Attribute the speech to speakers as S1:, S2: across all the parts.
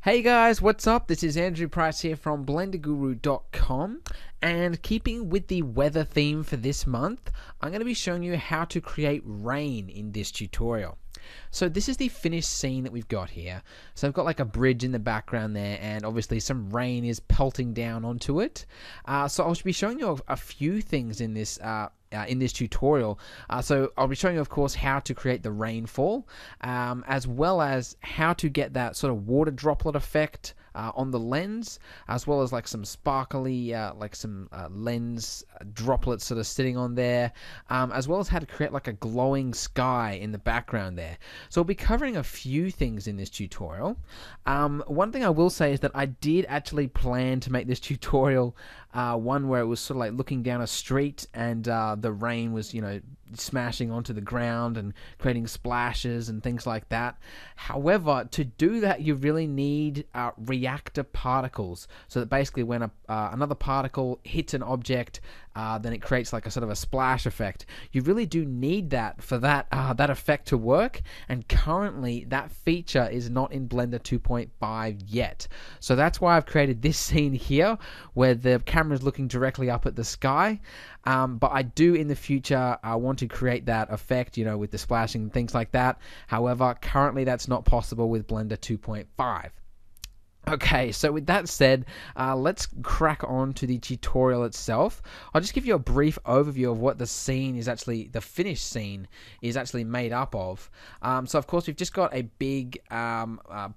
S1: Hey guys, what's up? This is Andrew Price here from blenderguru.com, and keeping with the weather theme for this month, I'm going to be showing you how to create rain in this tutorial. So this is the finished scene that we've got here. So I've got like a bridge in the background there, and obviously some rain is pelting down onto it. So I'll be showing you a few things in this tutorial. So I'll be showing you, of course, how to create the rainfall, as well as how to get that sort of water droplet effect on the lens, as well as like some sparkly, like some lens droplets sort of sitting on there, as well as how to create like a glowing sky in the background there. So I'll be covering a few things in this tutorial. One thing I will say is that I did actually plan to make this tutorial one where it was sort of like looking down a street and the rain was, smashing onto the ground and creating splashes and things like that. However, to do that, you really need reactor particles. So that basically when another particle hits an object, then it creates like a sort of a splash effect. You really do need that for that effect to work, and currently that feature is not in Blender 2.5 yet. So that's why I've created this scene here where the camera is looking directly up at the sky. But I do in the future want to create that effect, with the splashing and things like that. However, currently that's not possible with Blender 2.5. Okay, so with that said, let's crack on to the tutorial itself. I'll just give you a brief overview of what the scene is actually, the finished scene is actually made up of. So of course we've just got a big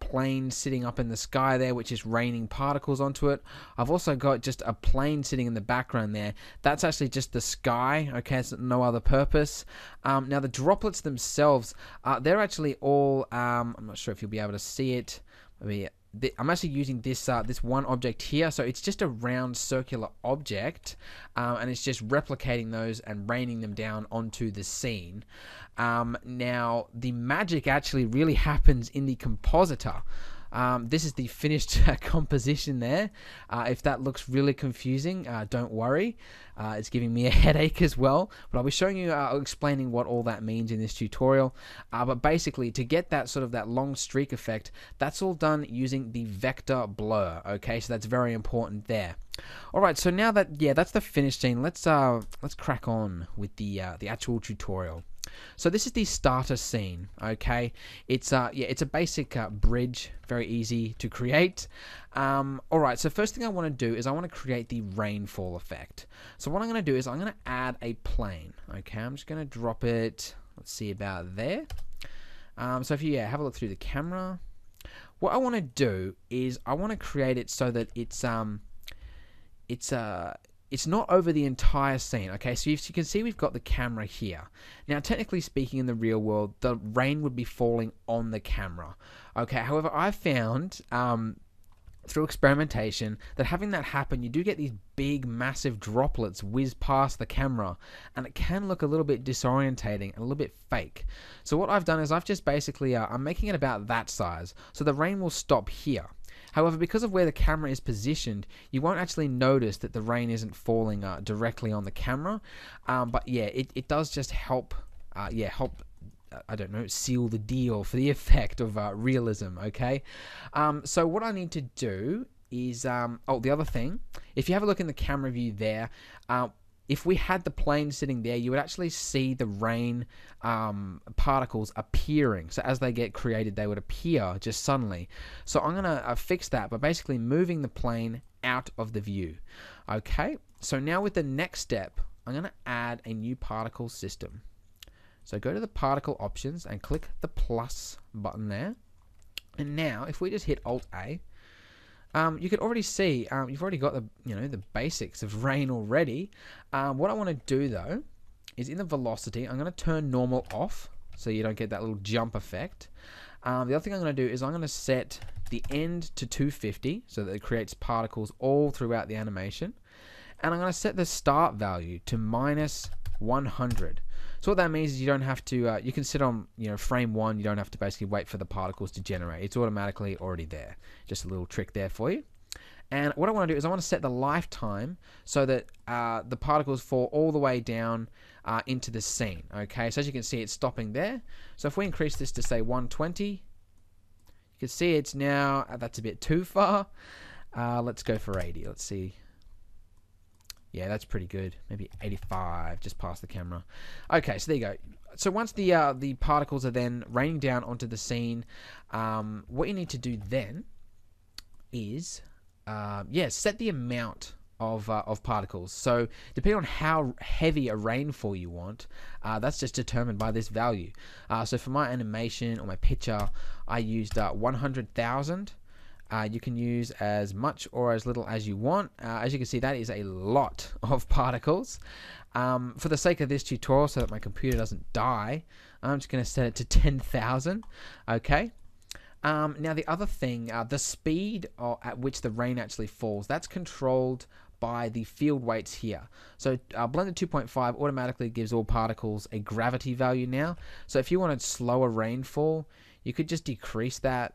S1: plane sitting up in the sky there, which is raining particles onto it. I've also got just a plane sitting in the background there. That's actually just the sky, okay, it's no other purpose. Now the droplets themselves, they're actually all, I'm not sure if you'll be able to see it, maybe. I'm actually using this one object here, so it's just a round circular object, and it's just replicating those and raining them down onto the scene. Now, the magic actually really happens in the compositor. This is the finished composition there. If that looks really confusing, don't worry. It's giving me a headache as well. But I'll be showing you, explaining what all that means in this tutorial. But basically, to get that sort of that long streak effect, that's all done using the vector blur. Okay, so that's very important there. All right, so now that that's the finished scene, let's crack on with the actual tutorial. So this is the starter scene, okay? It's a basic bridge, very easy to create. Alright, so first thing I want to do is I want to create the rainfall effect. So what I'm going to do is I'm going to add a plane, okay? I'm just going to drop it, let's see about there. So if you have a look through the camera, what I want to do is I want to create it so that it's not over the entire scene, okay? So if you can see, we've got the camera here. Now, technically speaking, in the real world, the rain would be falling on the camera, okay? However, I've found, through experimentation, that having that happen, you do get these big, massive droplets whiz past the camera, and it can look a little bit disorientating and a little bit fake. So what I've done is I've just basically, I'm making it about that size, so the rain will stop here. However, because of where the camera is positioned, you won't actually notice that the rain isn't falling directly on the camera. But yeah, it does just help, help, I don't know, seal the deal for the effect of realism, okay? So what I need to do is, the other thing, if you have a look in the camera view there, if we had the plane sitting there, you would actually see the rain particles appearing. So as they get created, they would appear just suddenly. So I'm going to fix that by basically moving the plane out of the view. Okay, so now with the next step, I'm going to add a new particle system. So go to the particle options and click the plus button there. And now if we just hit Alt-A, you can already see, you've already got the basics of rain already. What I want to do though is in the velocity, I'm going to turn normal off so you don't get that little jump effect. The other thing I'm going to do is I'm going to set the end to 250 so that it creates particles all throughout the animation. And I'm going to set the start value to -100. So what that means is you don't have to, you can sit on, frame 1, you don't have to basically wait for the particles to generate. It's automatically already there. Just a little trick there for you. And what I want to do is I want to set the lifetime so that the particles fall all the way down into the scene. Okay, so as you can see, it's stopping there. So if we increase this to say 120, you can see it's now, that's a bit too far. Let's go for 80. Let's see. Yeah, that's pretty good. Maybe 85, just past the camera. Okay, so there you go. So once the particles are then raining down onto the scene, what you need to do then is, set the amount of particles. So depending on how heavy a rainfall you want, that's just determined by this value. So for my animation or my picture, I used 100,000. You can use as much or as little as you want. As you can see, that is a lot of particles. For the sake of this tutorial, so that my computer doesn't die, I'm just going to set it to 10,000. Okay. Now the other thing, the speed at which the rain actually falls, that's controlled by the field weights here. So Blender 2.5 automatically gives all particles a gravity value now. So if you wanted slower rainfall, you could just decrease that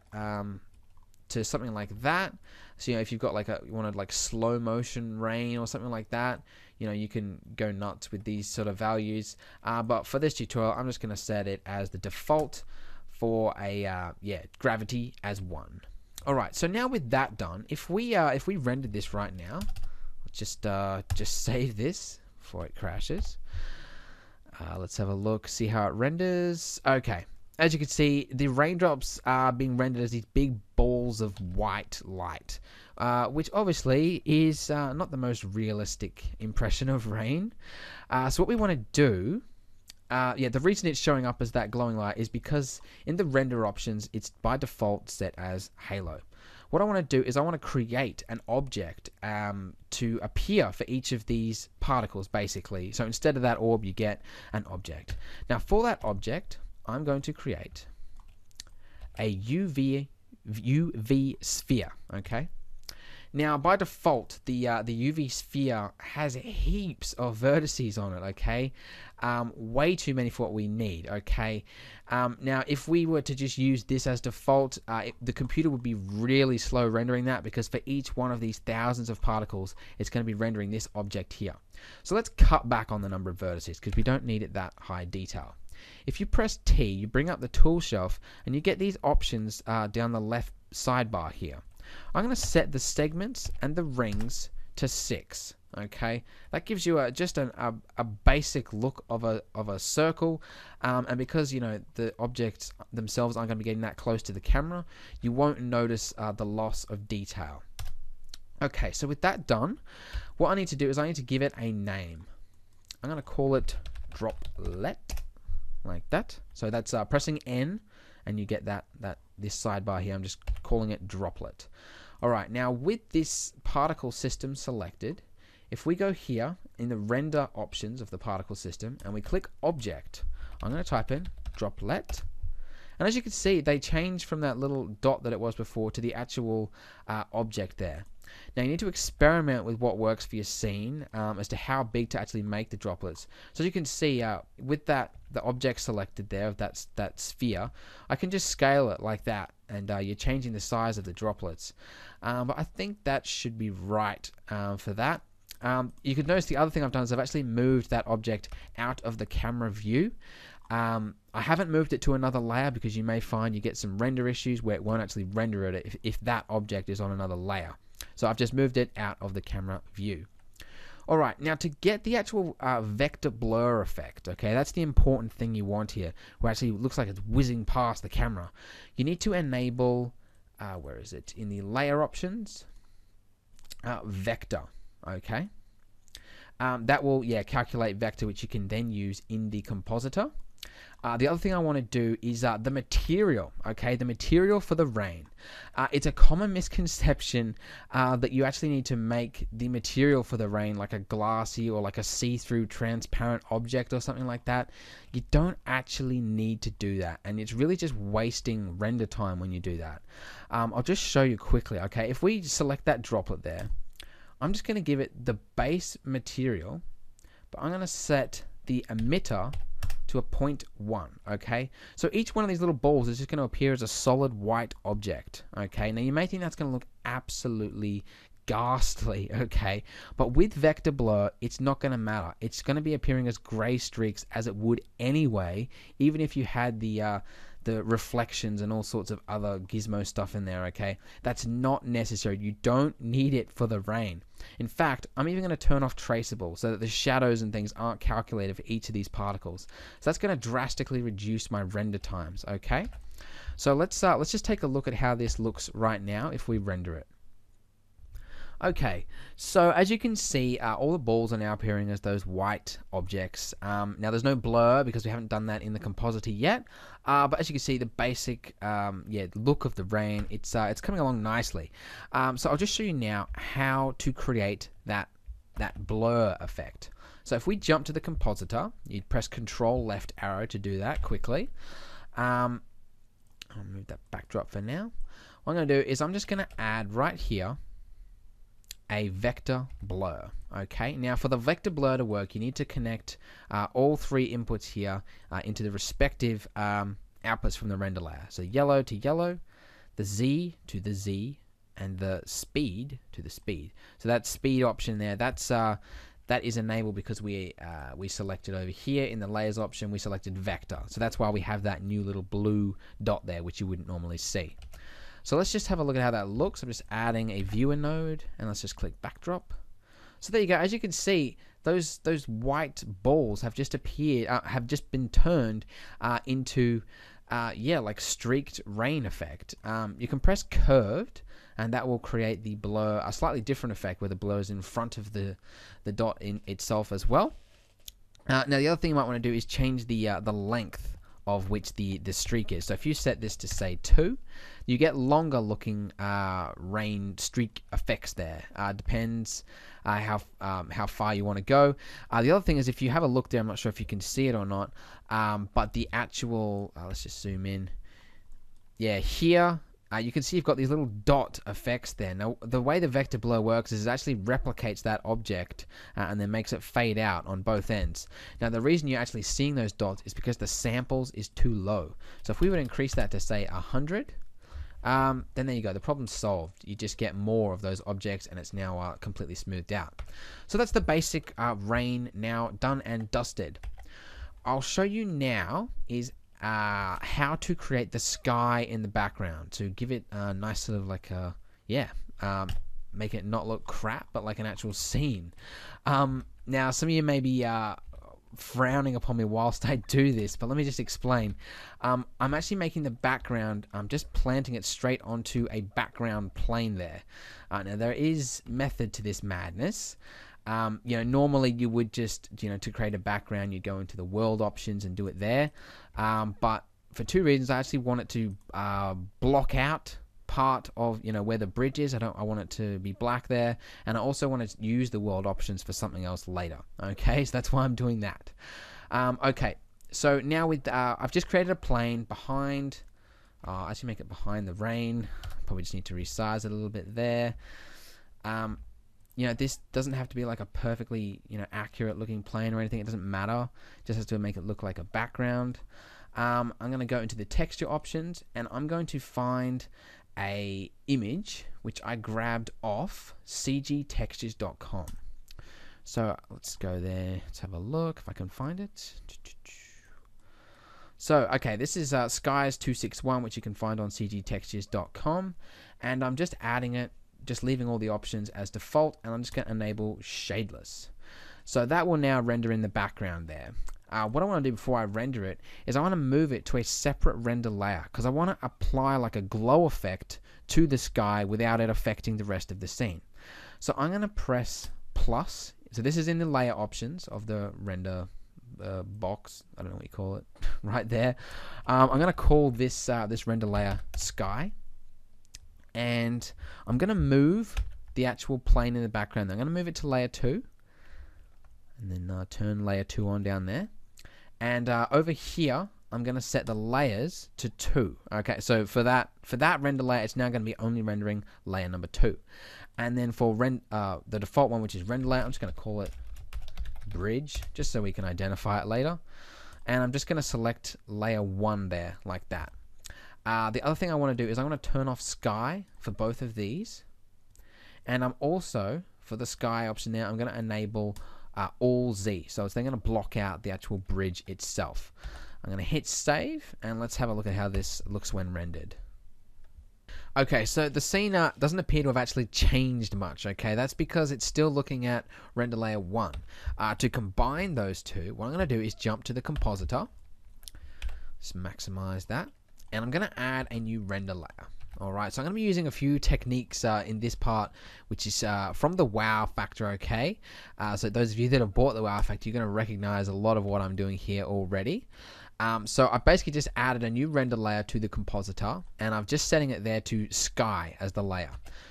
S1: to something like that. So if you've got you wanted slow motion rain or something like that, you can go nuts with these sort of values. But for this tutorial, I'm just going to set it as the default for a gravity as 1. All right. So now with that done, if we rendered this right now, let's just save this before it crashes. Let's have a look, see how it renders. Okay. As you can see, the raindrops are being rendered as these big balls of white light, which obviously is not the most realistic impression of rain. So what we want to do, the reason it's showing up as that glowing light is because in the render options, it's by default set as halo. What I want to do is I want to create an object to appear for each of these particles, basically. So instead of that orb, you get an object. Now for that object, I'm going to create a UV sphere, okay? Now, by default, the UV sphere has heaps of vertices on it, okay? Way too many for what we need, okay? Now, if we were to just use this as default, the computer would be really slow rendering that, because for each one of these thousands of particles, it's going to be rendering this object here. So let's cut back on the number of vertices, because we don't need it that high detail. If you press T, you bring up the tool shelf, and you get these options down the left sidebar here. I'm going to set the segments and the rings to 6. Okay, that gives you just a basic look of a circle, and because the objects themselves aren't going to be getting that close to the camera, you won't notice the loss of detail. Okay, so with that done, what I need to do is I need to give it a name. I'm going to call it droplet, like that. So that's pressing N, and you get this sidebar here. I'm just calling it droplet. All right, now with this particle system selected, if we go here in the render options of the particle system and we click object, I'm going to type in droplet. And as you can see, they change from that little dot that it was before to the actual object there. Now you need to experiment with what works for your scene as to how big to actually make the droplets. So as you can see, with the object selected there of that sphere, I can just scale it like that, and you're changing the size of the droplets. But I think that should be right for that. You could notice the other thing I've done is I've actually moved that object out of the camera view. I haven't moved it to another layer because you may find you get some render issues where it won't actually render it if that object is on another layer. So I've just moved it out of the camera view. Alright, now to get the actual vector blur effect, okay, that's the important thing you want here, where actually it looks like it's whizzing past the camera. You need to enable, where is it, in the layer options, vector, okay. That will, calculate vector, which you can then use in the compositor. The other thing I want to do is the material, okay, the material for the rain. It's a common misconception that you actually need to make the material for the rain like a glassy or like a see-through transparent object or something like that. You don't actually need to do that, and it's really just wasting render time when you do that. I'll just show you quickly, okay. If we select that droplet there, I'm just going to give it the base material, but I'm going to set the emitter to a 0.1, okay? So each one of these little balls is just going to appear as a solid white object, okay? Now you may think that's going to look absolutely ghastly, okay? But with vector blur, it's not going to matter. It's going to be appearing as gray streaks as it would anyway, even if you had the the reflections and all sorts of other gizmo stuff in there, okay? That's not necessary. You don't need it for the rain. In fact, I'm even going to turn off traceable so that the shadows and things aren't calculated for each of these particles. So that's going to drastically reduce my render times, okay? So let's just take a look at how this looks right now if we render it. Okay, so as you can see, all the balls are now appearing as those white objects. Now there's no blur because we haven't done that in the compositor yet, but as you can see, the basic look of the rain, it's coming along nicely. So I'll just show you now how to create that blur effect. So if we jump to the compositor, you'd press Control left arrow to do that quickly. I'll move that backdrop for now. What I'm going to do is I'm just going to add right here a vector blur. Okay, now for the vector blur to work, you need to connect all three inputs here into the respective outputs from the render layer. So yellow to yellow, the Z to the Z, and the speed to the speed. So that speed option there, that is enabled because we selected over here in the layers option, we selected vector. So that's why we have that new little blue dot there, which you wouldn't normally see. So let's just have a look at how that looks. I'm just adding a viewer node, and let's just click backdrop. So there you go. As you can see, those white balls have just appeared, have just been turned into like streaked rain effect. You can press curved, and that will create the blur, a slightly different effect where the blur is in front of the dot in itself as well. Now the other thing you might want to do is change the length of which the streak is. So if you set this to say 2, you get longer looking rain streak effects there. Depends how far you want to go. The other thing is, if you have a look there, I'm not sure if you can see it or not, but the actual, let's just zoom in. Yeah, here, you can see you've got these little dot effects there. Now, the way the vector blur works is it actually replicates that object and then makes it fade out on both ends. Now, the reason you're actually seeing those dots is because the samples is too low. So if we would increase that to, say, 100, then there you go. The problem's solved. You just get more of those objects, and it's now completely smoothed out. So that's the basic rain now done and dusted. I'll show you now is how to create the sky in the background to give it a nice sort of like a make it not look crap but like an actual scene. Now some of you may be frowning upon me whilst I do this, but let me just explain. I'm actually making the background, I'm just planting it straight onto a background plane there. Now there is method to this madness. Normally you would just, to create a background, you'd go into the world options and do it there. But for two reasons, I actually want it to block out part of, where the bridge is. I want it to be black there. And I also want to use the world options for something else later. Okay, so that's why I'm doing that. Okay, so now with, I've just created a plane behind, actually make it behind the rain. Probably just need to resize it a little bit there. This doesn't have to be like a perfectly, accurate looking plane or anything. It doesn't matter. It just has to make it look like a background. I'm going to go into the texture options, and I'm going to find a image which I grabbed off cgtextures.com. So let's go there. Let's have a look if I can find it. So, okay, this is Skies261, which you can find on cgtextures.com, and I'm just adding it, just leaving all the options as default, and I'm just going to enable shadeless. So that will now render in the background there. What I want to do before I render it is I want to move it to a separate render layer, because I want to apply like a glow effect to the sky without it affecting the rest of the scene. So I'm going to press plus. So this is in the layer options of the render box. I don't know what you call it right there. I'm going to call this this render layer sky. And I'm going to move the actual plane in the background. I'm going to move it to layer 2. And then turn layer 2 on down there. And over here, I'm going to set the layers to 2. Okay, so for that render layer, it's now going to be only rendering layer number 2. And then for the default one, which is render layer, I'm just going to call it bridge, just so we can identify it later. And I'm just going to select layer 1 there, like that. The other thing I want to do is I want to turn off sky for both of these. And I'm also, for the sky option there, I'm going to enable all Z. So it's then going to block out the actual bridge itself. I'm going to hit save, and let's have a look at how this looks when rendered. Okay, so the scene doesn't appear to have actually changed much, okay? That's because it's still looking at render layer 1. To combine those two, what I'm going to do is jump to the compositor. Just maximize that. And I'm going to add a new render layer. Alright, so I'm going to be using a few techniques in this part, which is from the wow factor, okay? So those of you that have bought the wow factor, you're going to recognize a lot of what I'm doing here already. So I basically just added a new render layer to the compositor, and I'm just setting it there to sky as the layer.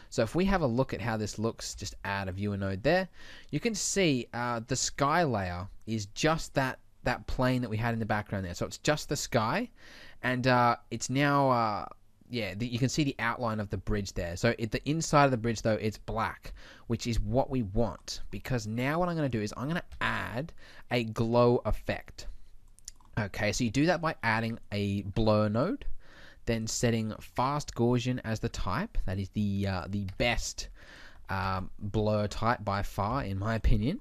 S1: So if we have a look at how this looks, just add a viewer node there, you can see the sky layer is just that plane that we had in the background there. So it's just the sky, and it's now, you can see the outline of the bridge there. So the inside of the bridge, though, it's black, which is what we want, because now what I'm going to do is I'm going to add a glow effect. Okay, so you do that by adding a blur node, then setting fast Gaussian as the type. That is the best blur type by far, in my opinion.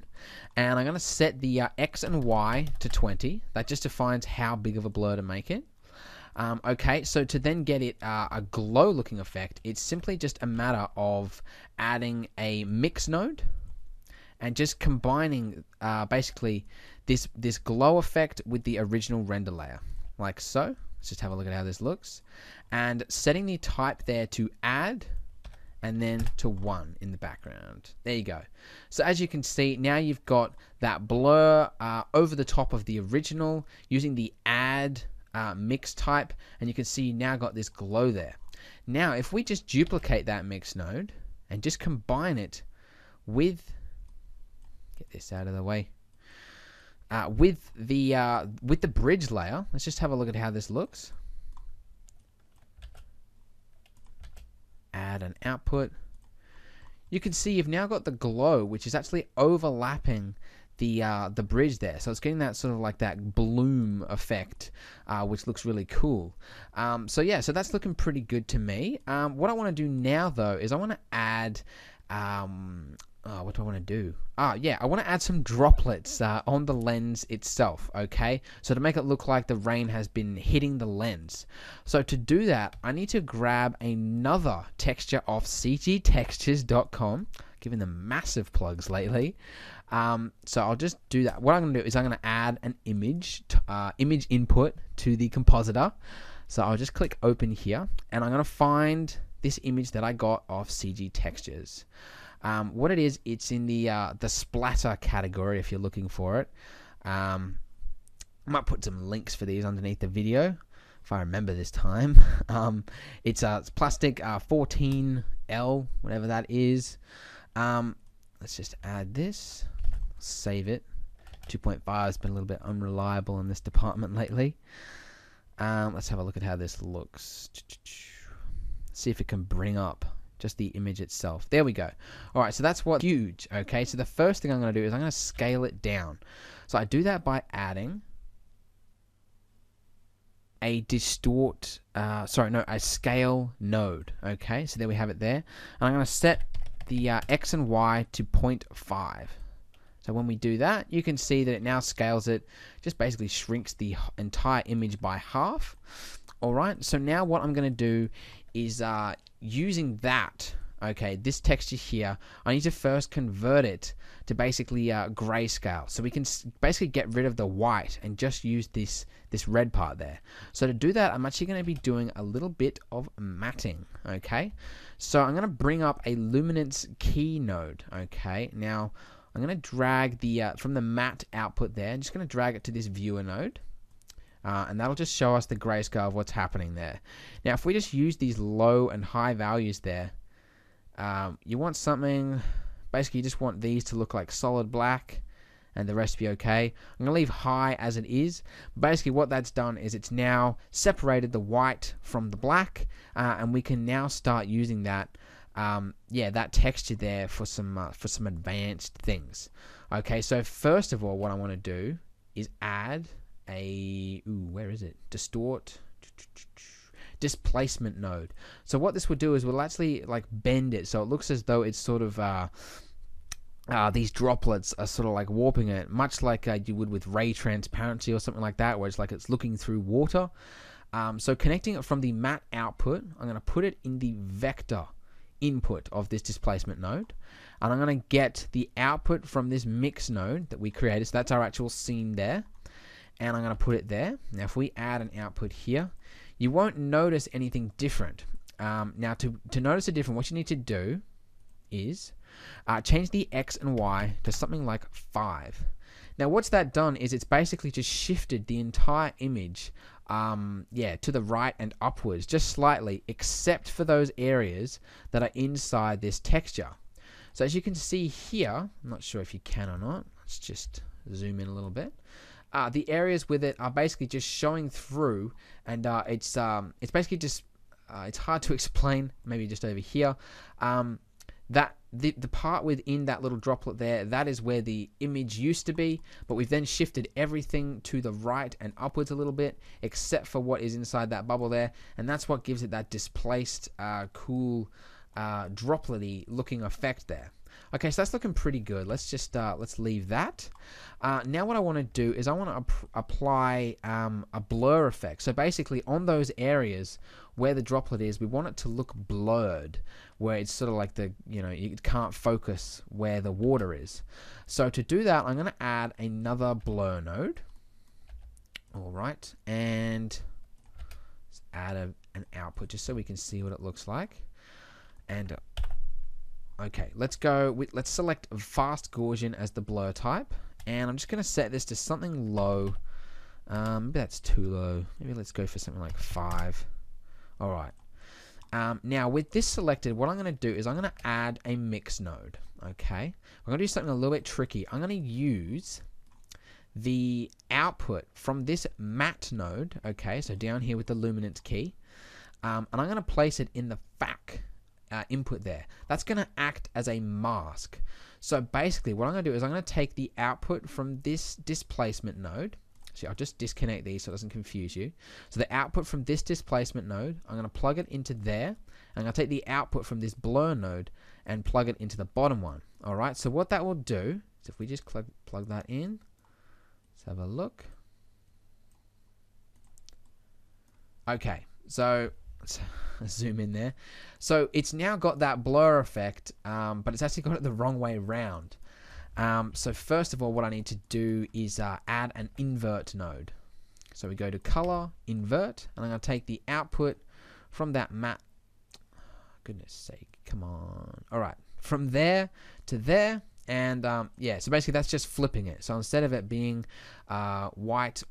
S1: And I'm going to set the X and Y to 20. That just defines how big of a blur to make it. Okay, so to then get it a glow looking effect, it's simply just a matter of adding a mix node and just combining basically this glow effect with the original render layer, like so. Let's just have a look at how this looks, and setting the type there to add and then to 1 in the background. There you go. So as you can see, now you've got that blur over the top of the original using the add mix type, and you can see you now got this glow there. Now if we just duplicate that mix node and just combine it with, get this out of the way, with the bridge layer, let's just have a look at how this looks. Add an output. You can see you've now got the glow, which is actually overlapping the bridge there, so it's getting that sort of like that bloom effect, which looks really cool. So yeah, so that's looking pretty good to me. What I want to do now though is I want to add what do I want to do? Yeah, I want to add some droplets on the lens itself, okay? So to make it look like the rain has been hitting the lens. So to do that, I need to grab another texture off cgtextures.com, giving them massive plugs lately. So I'll just do that. What I'm going to do is I'm going to add an image input to the compositor. So I'll just click open here, and I'm going to find this image that I got off CG Textures. What it is, it's in the splatter category if you're looking for it. I might put some links for these underneath the video if I remember this time. It's plastic 14L, whatever that is. Let's just add this, save it. 2.5 has been a little bit unreliable in this department lately. Let's have a look at how this looks. See if it can bring up just the image itself. There we go. Alright, so that's what huge. Okay, so the first thing I'm going to do is I'm going to scale it down. So I do that by adding a a scale node. Okay, so there we have it there. And I'm going to set the X and Y to 0.5. So when we do that, you can see that it now scales it, just basically shrinks the entire image by half. Alright, so now what I'm going to do is using that, okay, this texture here, I need to first convert it to basically grayscale, so we can basically get rid of the white and just use this red part there. So to do that, I'm actually going to be doing a little bit of matting, okay? So I'm going to bring up a luminance key node, okay? Now I'm going to drag the from the matte output there, I'm just going to drag it to this viewer node. And that'll just show us the grayscale of what's happening there. Now, if we just use these low and high values there, you want something, basically you just want these to look like solid black and the rest to be okay. I'm going to leave high as it is. Basically what that's done is it's now separated the white from the black, and we can now start using that that texture there for some advanced things. Okay, so first of all, what I want to do is add where is it? Displacement node. So what this will do is we'll actually like bend it so it looks as though it's sort of these droplets are sort of like warping it, much like you would with ray transparency or something like that, where it's like it's looking through water. So connecting it from the matte output, I'm going to put it in the vector input of this displacement node, and I'm going to get the output from this mix node that we created. So that's our actual scene there, and I'm going to put it there. Now if we add an output here, you won't notice anything different. Now to notice a difference, what you need to do is change the X and Y to something like 5. Now what's that done is it's basically just shifted the entire image to the right and upwards just slightly, except for those areas that are inside this texture. So as you can see here, I'm not sure if you can or not, let's just zoom in a little bit. The areas with it are basically just showing through, and it's basically just it's hard to explain, maybe just over here. That the part within that little droplet there, that is where the image used to be, but we've then shifted everything to the right and upwards a little bit, except for what is inside that bubble there, and that's what gives it that displaced, cool, droplet-y looking effect there. Okay, so that's looking pretty good. Let's just let's leave that. Now what I want to do is I want to apply a blur effect. So basically on those areas where the droplet is, we want it to look blurred, where it's sort of like you can't focus where the water is. So to do that, I'm going to add another blur node. All right, and let's add an output just so we can see what it looks like. And okay, let's select fast Gaussian as the blur type, and I'm just going to set this to something low. Maybe that's too low. Maybe let's go for something like 5. All right. Now with this selected, what I'm going to do is I'm going to add a mix node. Okay, I'm going to do something a little bit tricky. I'm going to use the output from this matte node. Okay, so down here with the luminance key, and I'm going to place it in the FAC input there. That's going to act as a mask. So basically what I'm going to do is I'm going to take the output from this displacement node. See, I'll just disconnect these so it doesn't confuse you. So the output from this displacement node, I'm going to plug it into there, and I'm going to take the output from this blur node and plug it into the bottom one. Alright, so what that will do is if we just plug that in, let's have a look. Okay, so let's zoom in there. So it's now got that blur effect, but it's actually got it the wrong way around. So first of all, what I need to do is add an invert node. So we go to color, invert, and I'm going to take the output from that matte. Goodness sake, come on. All right, from there to there, and so basically that's just flipping it. So instead of it being black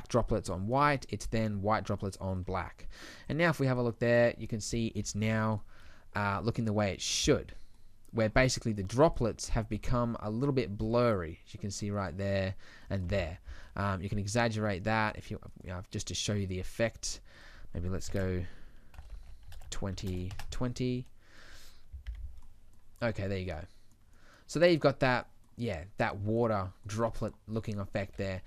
S1: droplets on white, it's then white droplets on black. And now if we have a look there, you can see it's now looking the way it should, where basically the droplets have become a little bit blurry, as you can see right there and there. You can exaggerate that if you just to show you the effect. Maybe let's go 2020. Okay, there you go. So there you've got that, that water droplet looking effect there,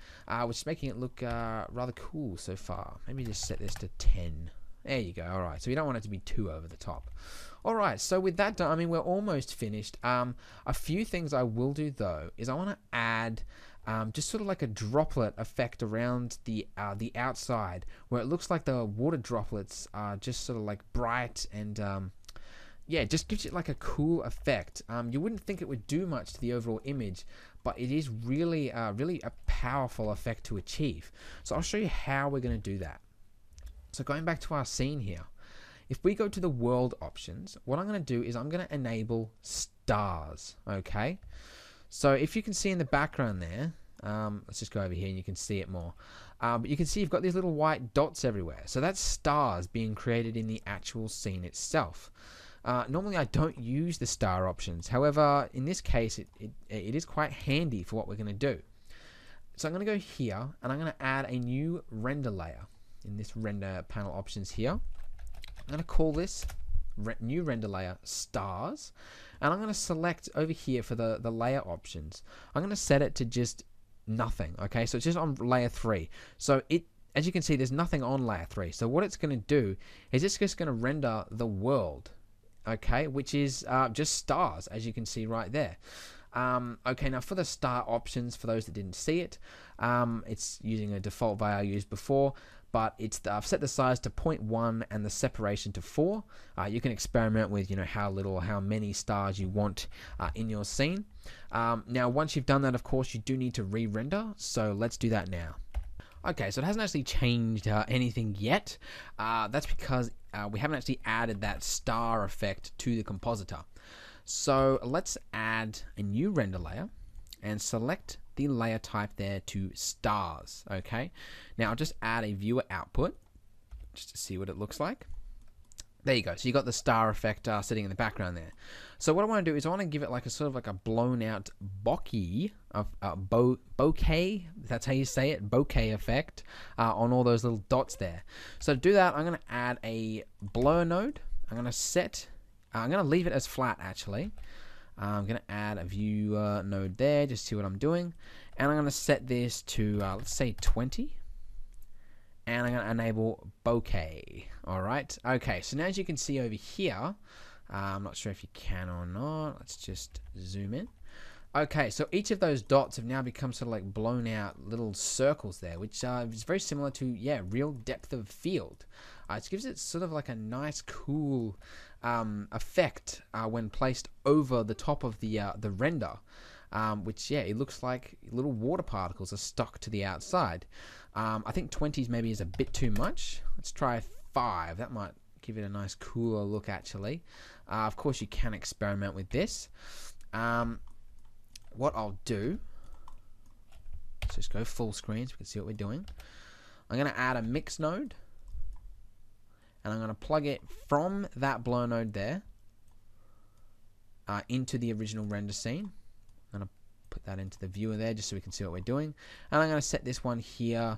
S1: which is making it look rather cool so far. Maybe just set this to 10. There you go. All right, so we don't want it to be too over the top. All right, so with that done, I mean, we're almost finished. A few things I will do though is I want to add just sort of like a droplet effect around the outside, where it looks like the water droplets are just sort of like bright and it just gives it like a cool effect. You wouldn't think it would do much to the overall image, but it is really really a powerful effect to achieve. So I'll show you how we're going to do that. So going back to our scene here, if we go to the world options, what I'm going to do is I'm going to enable stars. Okay, so if you can see in the background there, let's just go over here and you can see it more. But you can see you've got these little white dots everywhere. So that's stars being created in the actual scene itself. Normally I don't use the star options. However, in this case, it is quite handy for what we're going to do. So I'm going to go here and I'm going to add a new render layer in this render panel options here. I'm going to call this new render layer stars, and I'm going to select over here for the layer options. I'm going to set it to just nothing. Okay, so it's just on layer 3. So as you can see, there's nothing on layer 3. So what it's going to do is it's just going to render the world okay, which is just stars, as you can see right there. Okay, now for the star options, for those that didn't see it, it's using a default value I used before, but I've set the size to 0.1 and the separation to 4. You can experiment with how little or how many stars you want in your scene. Now, once you've done that, of course, you do need to re-render, so let's do that now. Okay, so it hasn't actually changed anything yet. That's because we haven't actually added that star effect to the compositor. So let's add a new render layer and select the layer type there to stars. Okay, now I'll just add a viewer output just to see what it looks like. There you go. So you got the star effect sitting in the background there. So what I want to do is I want to give it like a sort of like a blown out bokeh of bokeh. That's how you say it, bokeh effect on all those little dots there. So to do that, I'm going to add a blur node. I'm going to leave it as flat actually. I'm going to add a viewer node there, just see what I'm doing. And I'm going to set this to, let's say 20. And I'm going to enable bokeh. Alright, okay, so now as you can see over here, I'm not sure if you can or not. Let's just zoom in. Okay, so each of those dots have now become sort of like blown out little circles there, which is very similar to, yeah, real depth of field. It gives it sort of like a nice, cool effect when placed over the top of the render, which, yeah, it looks like little water particles are stuck to the outside. I think 20s maybe is a bit too much. Let's try 5. That might give it a nice, cooler look, actually. Of course, you can experiment with this. What I'll do, let's just go full screen so we can see what we're doing. I'm going to add a mix node, and I'm going to plug it from that blur node there into the original render scene. I'm going to put that into the viewer there just so we can see what we're doing. And I'm going to set this one here.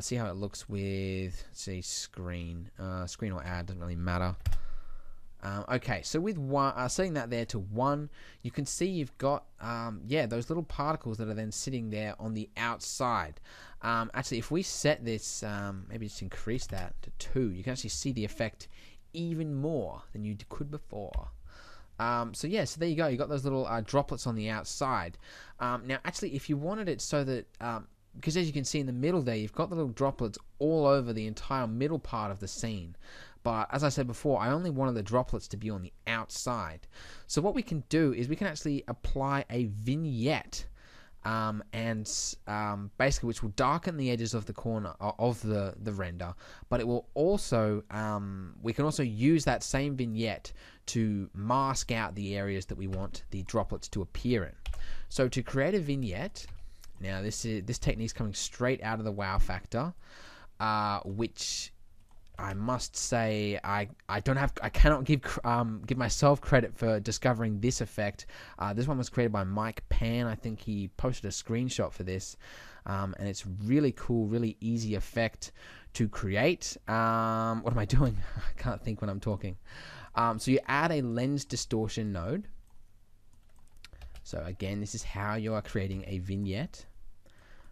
S1: See how it looks with, see, screen or add, doesn't really matter. Okay, so with setting that there to 1, you can see you've got yeah, those little particles that are then sitting there on the outside. Actually, if we set this, maybe just increase that to 2, you can actually see the effect even more than you could before. So yeah, so there you go. You got those little droplets on the outside. Now, actually, if you wanted it so that because as you can see in the middle there, you've got the little droplets all over the entire middle part of the scene. But as I said before, I only wanted the droplets to be on the outside. So what we can do is we can actually apply a vignette, and basically which will darken the edges of the corner of the render. But it will also, we can also use that same vignette to mask out the areas that we want the droplets to appear in. So to create a vignette, now this technique is coming straight out of the WoW Factor, which I must say I cannot give myself credit for discovering this effect. This one was created by Mike Pan. I think he posted a screenshot for this, and it's really cool, really easy effect to create. What am I doing? I can't think when I'm talking. So you add a lens distortion node. So again, this is how you are creating a vignette.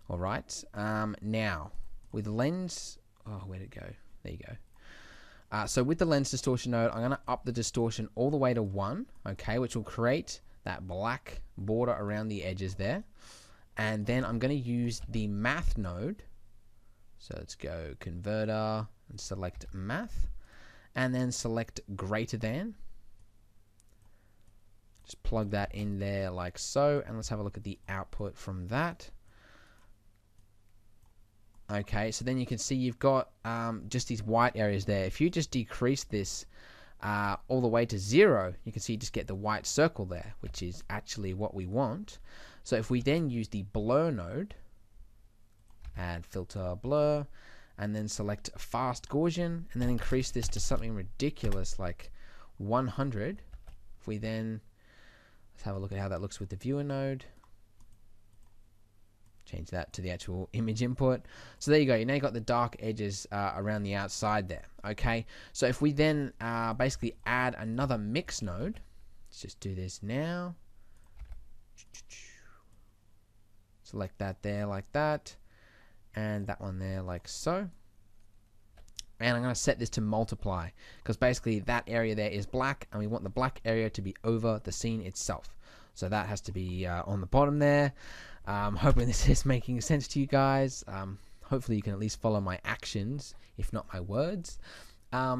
S1: All right. Now with lens, oh, where'd it go? There you go. So with the lens distortion node, I'm going to up the distortion all the way to 1, okay, which will create that black border around the edges there. And then I'm going to use the math node. So let's go converter and select math, and then select greater than. Just plug that in there like so, and let's have a look at the output from that. Okay, so then you can see you've got just these white areas there. If you just decrease this all the way to 0, you can see you just get the white circle there, which is actually what we want. So if we then use the blur node, add filter blur, and then select fast Gaussian, and then increase this to something ridiculous like 100. If we then, let's have a look at how that looks with the viewer node. Change that to the actual image input. So there you go. You now got the dark edges around the outside there. Okay. So if we then basically add another mix node, let's just do this now. Select that there like that, and that one there like so. And I'm going to set this to multiply because basically that area there is black and we want the black area to be over the scene itself. So that has to be on the bottom there. Hoping this is making sense to you guys. Hopefully you can at least follow my actions, if not my words.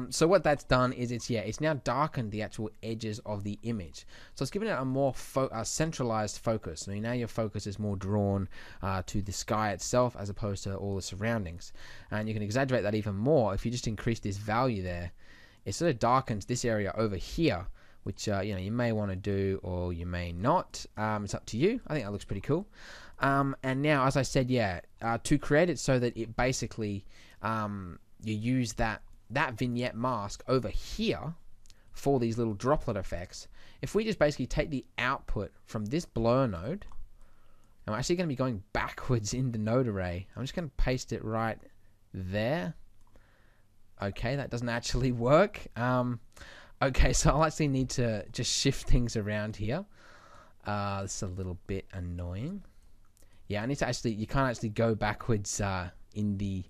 S1: So what that's done is it's now darkened the actual edges of the image. So it's given it a more centralized focus. So now your focus is more drawn to the sky itself as opposed to all the surroundings. And you can exaggerate that even more if you just increase this value there. It sort of darkens this area over here, which you may want to do or you may not. It's up to you. I think that looks pretty cool. And now, as I said, to create it so that it basically you use that vignette mask over here for these little droplet effects. If we just basically take the output from this blur node, I'm actually going to be going backwards in the node array. I'm just going to paste it right there. Okay, that doesn't actually work. Okay, so I'll actually need to just shift things around here. This is a little bit annoying. Yeah, I need to actually, you can't actually go backwards in the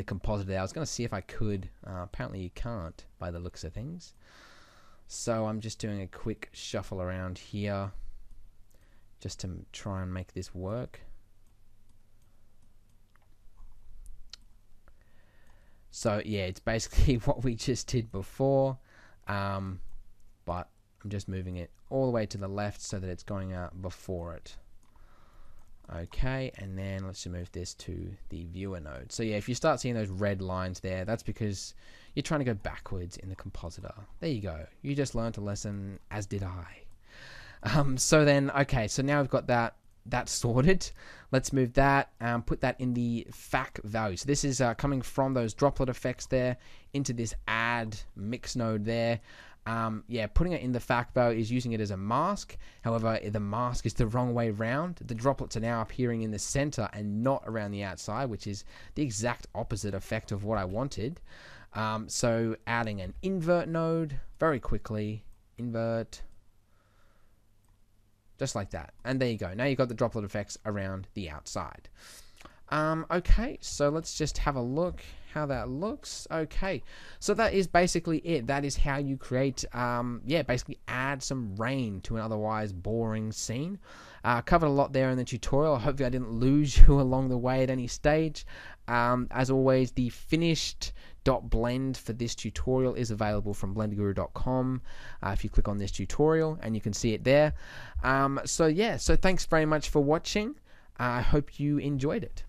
S1: compositor there. I was going to see if I could. Apparently you can't by the looks of things. So I'm just doing a quick shuffle around here just to try and make this work. So yeah, it's basically what we just did before. But I'm just moving it all the way to the left so that it's going before it. Okay, and then let's just move this to the viewer node. So yeah, if you start seeing those red lines there, that's because you're trying to go backwards in the compositor. There you go. You just learned a lesson, as did I. So then, okay, so now we've got that sorted. Let's move that and put that in the FAC value. So this is coming from those droplet effects there into this add mix node there. Putting it in the FAC value is using it as a mask. However, the mask is the wrong way around. The droplets are now appearing in the center and not around the outside, which is the exact opposite effect of what I wanted. So adding an invert node very quickly. Invert. Just like that. And there you go. Now you've got the droplet effects around the outside. Okay, so let's just have a look how that looks. Okay, so that is basically it. That is how you create, basically add some rain to an otherwise boring scene. Covered a lot there in the tutorial. Hopefully I didn't lose you along the way at any stage. As always, the finished .blend for this tutorial is available from blenderguru.com. If you click on this tutorial, and you can see it there. So thanks very much for watching. I hope you enjoyed it.